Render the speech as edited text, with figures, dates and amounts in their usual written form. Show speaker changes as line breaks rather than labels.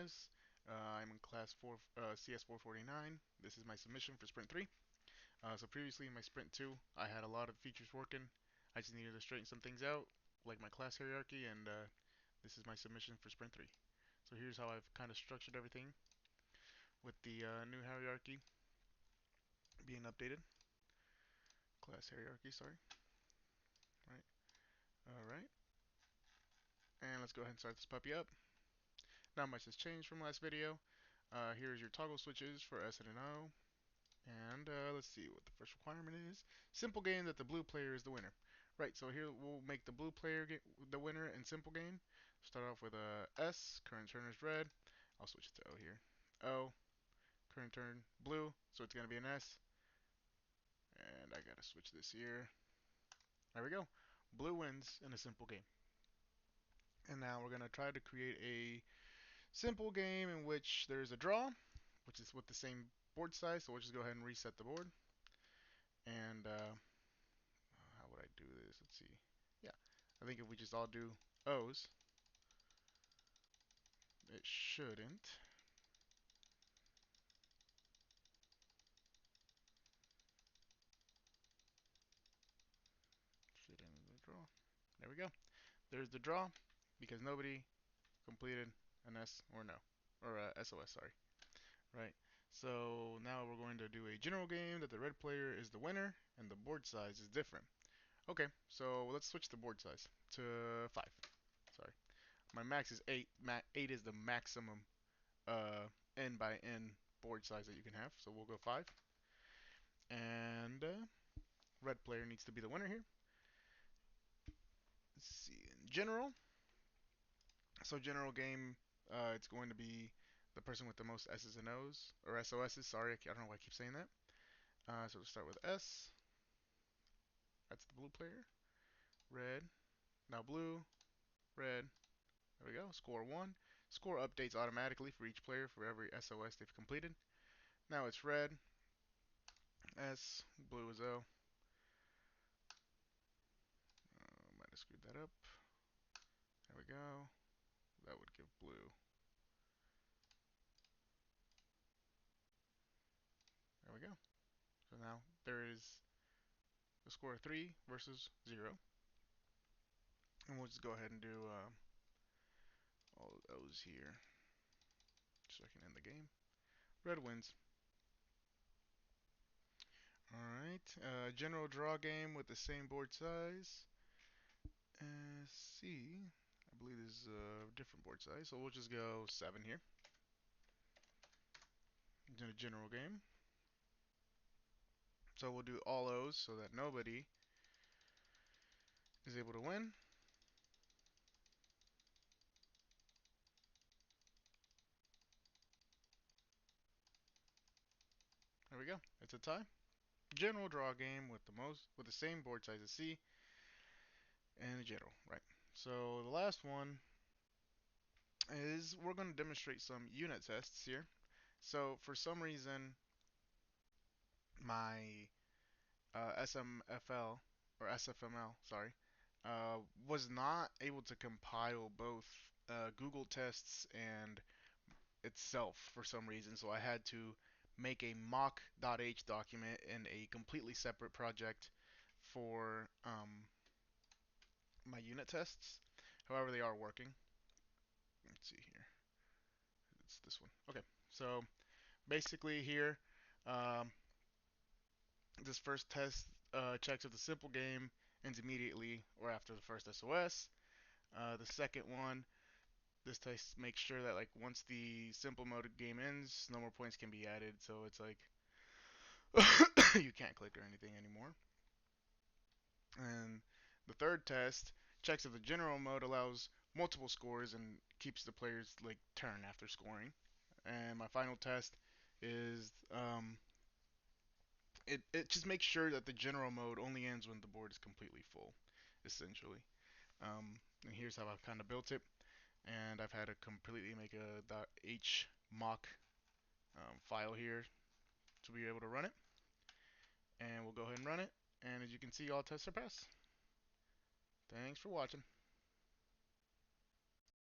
guys. I'm in class 4, CS 449. This is my submission for Sprint 3. So previously in my Sprint 2, I had a lot of features working. I just needed to straighten some things out, like my class hierarchy, and this is my submission for Sprint 3. So here's how I've kind of structured everything with the new hierarchy being updated. Class hierarchy, sorry. Right. All right. And let's go ahead and start this puppy up. Not much has changed from last video. Here's your toggle switches for S and O. And let's see what the first requirement is. Simple game that the blue player is the winner. Right, so here we'll make the blue player the winner in simple game. Start off with a S, current turn is red. I'll switch it to O here. O, current turn blue, so it's going to be an S. And I got to switch this here. There we go. Blue wins in a simple game. And now we're going to try to create a simple game in which there's a draw, which is with the same board size. So we'll just go ahead and reset the board. And how would I do this? Let's see. Yeah, I think if we just all do O's, it shouldn't. Shouldn't draw. There we go. There's the draw because nobody completed an S or no. Or SOS, sorry. Right. So now we're going to do a general game that the red player is the winner and the board size is different. Okay, so let's switch the board size to 5. Sorry. My max is 8. 8 is the maximum n by n board size that you can have. So we'll go 5. And red player needs to be the winner here. Let's see, in general. So general game, it's going to be the person with the most S's and O's, or SOS's, sorry, I don't know why I keep saying that. So we'll start with S. That's the blue player. Red. Now blue. Red. There we go. Score 1. Score updates automatically for each player for every SOS they've completed. Now it's red. S. Blue is O. Might have screwed that up. There we go. That would give blue. There we go. So now there is a score of 3 versus 0. And we'll just go ahead and do all of those here so I can end the game. Red wins. Alright, general draw game with the same board size. C, I believe this is a different board size, so we'll just go 7 here. In a general game. So we'll do all O's so that nobody is able to win. There we go. It's a tie. General draw game with the same board size as C and a general, right? So the last one is we're going to demonstrate some unit tests here. So for some reason, my SMFL or SFML, sorry, was not able to compile both Google tests and itself for some reason. So I had to make a mock.h document in a completely separate project for my unit tests. However, they are working. Let's see here. It's this one. Okay, so basically here, um, this first test checks if the simple game ends immediately or after the first SOS. The second one, this test makes sure that like once the simple mode game ends, no more points can be added. So it's like you can't click or anything anymore. And the third test checks if the general mode allows multiple scores and keeps the player's like turn after scoring. And my final test is it just makes sure that the general mode only ends when the board is completely full, essentially. And here's how I've kind of built it. And I've had to completely make a .h mock file here to be able to run it. And we'll go ahead and run it. And as you can see, all tests are passed. Thanks for watching.